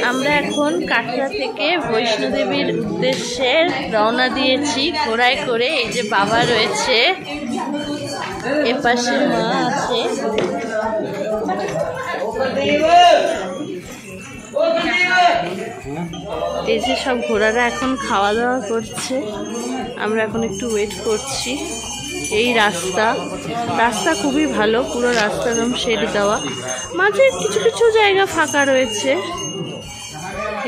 আমরা এখন কাটরা থেকে বৈষ্ণোদেবীর উদ্দেশ্যে রওনা দিয়েছি ঘোড়ায় করে। এই যে বাবা রয়েছে, এপাশে মা আছে। এই যে সব ঘোড়ারা এখন খাওয়া দাওয়া করছে, আমরা এখন একটু ওয়েট করছি। এই রাস্তা খুবই ভালো, পুরো রাস্তা একদম শেড দেওয়া, মাঝে কিছু কিছু জায়গা ফাঁকা রয়েছে।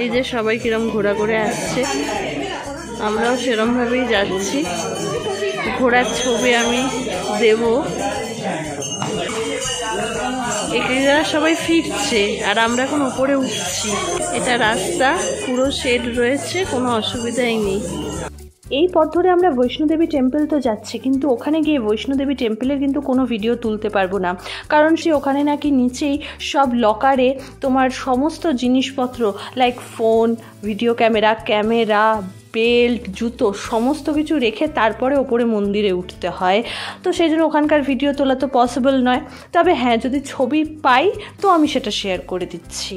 এই যে সবাই কিরম ঘোরা করে আসছে, আমরাও সেরম ভাবেই যাচ্ছি। ঘোড়ার ছবি আমি দেব। এখানে সবাই ফিরছে আর আমরা এখন উপরে উঠছি। এটা রাস্তা পুরো শেড রয়েছে, কোনো অসুবিধাই নেই। এই পথ ধরে আমরা বৈষ্ণোদেবী টেম্পল তো যাচ্ছি, কিন্তু ওখানে গিয়ে বৈষ্ণোদেবী টেম্পলের কিন্তু কোনো ভিডিও তুলতে পারবো না, কারণ সে ওখানে নাকি নিচেই সব লকারে তোমার সমস্ত জিনিসপত্র like phone, video camera, belt, জুতো সমস্ত কিছু রেখে তারপরে ওপরে মন্দিরে উঠতে হয়। তো সেই জন্য ওখানকার ভিডিও তোলা তো পসিবল নয়। তবে হ্যাঁ, যদি ছবি পাই তো আমি সেটা শেয়ার করে দিচ্ছি।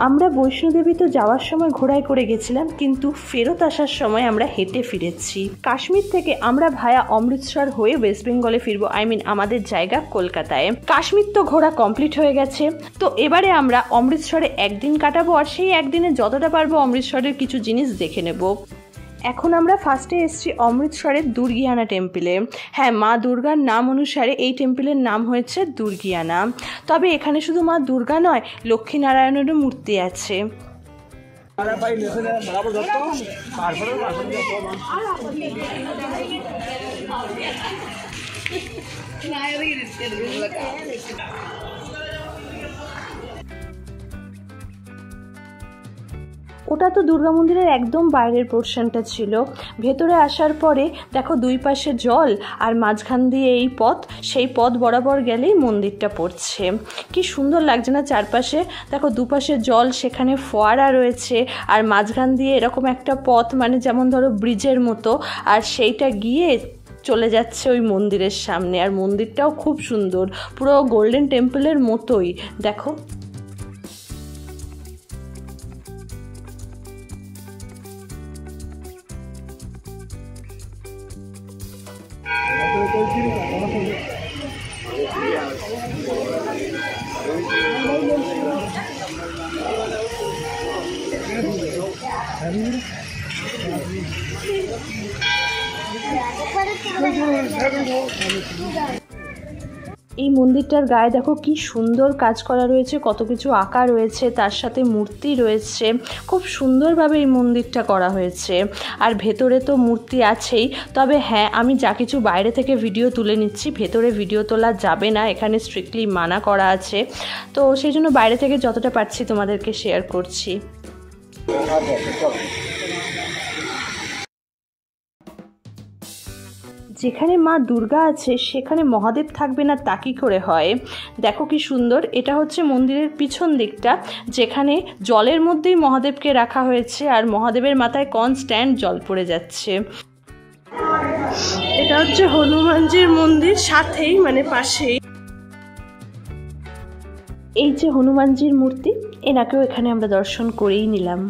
আমরা বৈষ্ণোদেবী তো যাওয়ার সময় ঘোড়ায় করে গেছিলাম, কিন্তু ফেরত আসার সময় আমরা হেঁটে ফিরেছি। কাশ্মীর থেকে আমরা ভায়া অমৃতসর হয়ে ওয়েস্ট বেঙ্গলে ফিরবো, আমাদের জায়গা কলকাতায়। কাশ্মীর তো ঘোরা কমপ্লিট হয়ে গেছে, তো এবারে আমরা অমৃতসরে একদিন কাটাবো, আর সেই একদিনে যতটা পারবো অমৃতসরের কিছু জিনিস দেখে নেব। এখন আমরা ফার্স্টে এসেছি অমৃতসরের দুর্গিয়ানা টেম্পলে। হ্যাঁ, মা দুর্গার নাম অনুসারে এই টেম্পলের নাম হয়েছে দুর্গিয়ানা। তবে এখানে শুধু মা দুর্গা নয়, লক্ষ্মীনারায়ণেরও মূর্তি আছে। ওটা তো দুর্গা মন্দিরের একদম বাইরের পোর্শনটা ছিল। ভেতরে আসার পরে দেখো দুই পাশে জল আর মাঝখান দিয়ে এই পথ, সেই পথ বরাবর গেলেই মন্দিরটা পড়ছে। কি সুন্দর লাগছে না চারপাশে? দেখো দুপাশে জল, সেখানে ফোয়ারা রয়েছে, আর মাঝখান দিয়ে এরকম একটা পথ, মানে যেমন ধরো ব্রিজের মতো, আর সেইটা গিয়ে চলে যাচ্ছে ওই মন্দিরের সামনে। আর মন্দিরটাও খুব সুন্দর, পুরো গোল্ডেন টেম্পলের মতোই। দেখো এই মন্দিরটার গায়ে দেখো কি সুন্দর কাজ করা রয়েছে, কত কিছু আঁকা রয়েছে, তার সাথে মূর্তি রয়েছে। খুব সুন্দরভাবে এই মন্দিরটা করা হয়েছে। আর ভেতরে তো মূর্তি আছেই, তবে হ্যাঁ, আমি যা কিছু বাইরে থেকে ভিডিও তুলে নিচ্ছি, ভেতরে ভিডিও তোলা যাবে না, এখানে স্ট্রিক্টলি মানা করা আছে। তো সেই জন্য বাইরে থেকে যতটা পারছি তোমাদেরকে শেয়ার করছি। যেখানে মা দুর্গা আছে সেখানে মহাদেব থাকবে না তা কি করে হয়? দেখো কি সুন্দর। এটা হচ্ছে মন্দিরের পিছন দিকটা, যেখানে জলের মধ্যেই মহাদেবকে রাখা হয়েছে, আর মহাদেবের মাথায় কনস্ট্যান্ট জল পড়ে যাচ্ছে। এটা হচ্ছে হনুমানজির মন্দির, সাথেই মানে পাশেই এই যে হনুমানজির মূর্তি, এনাকেও এখানে আমরা দর্শন করেই নিলাম।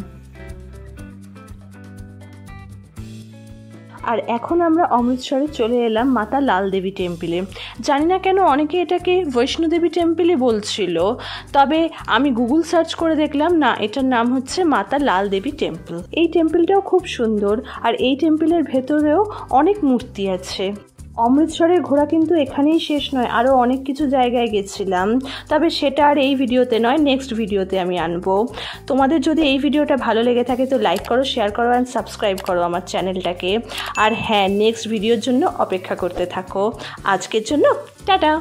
আর এখন আমরা অমৃতসরে চলে এলাম মাতা লাল দেবী টেম্পলে। জানি না কেন অনেকে এটাকে বৈষ্ণোদেবী টেম্পলই বলছিল, তবে আমি গুগল সার্চ করে দেখলাম না, এটার নাম হচ্ছে মাতা লাল দেবী টেম্পল। এই টেম্পলটাও খুব সুন্দর, আর এই টেম্পলের ভেতরেও অনেক মূর্তি আছে। অমৃতসরের ঘোরা কিন্তু এখানেই শেষ নয়, আরও অনেক কিছু জায়গায় গেছিলাম, তবে সেটা আর এই ভিডিওতে নয়, নেক্সট ভিডিওতে আমি আনবো। তোমাদের যদি এই ভিডিওটা ভালো লেগে থাকে তো লাইক করো, শেয়ার করো অ্যান্ড সাবস্ক্রাইব করো আমার চ্যানেলটাকে। আর হ্যাঁ, নেক্সট ভিডিওর জন্য অপেক্ষা করতে থাকো। আজকের জন্য টাটা।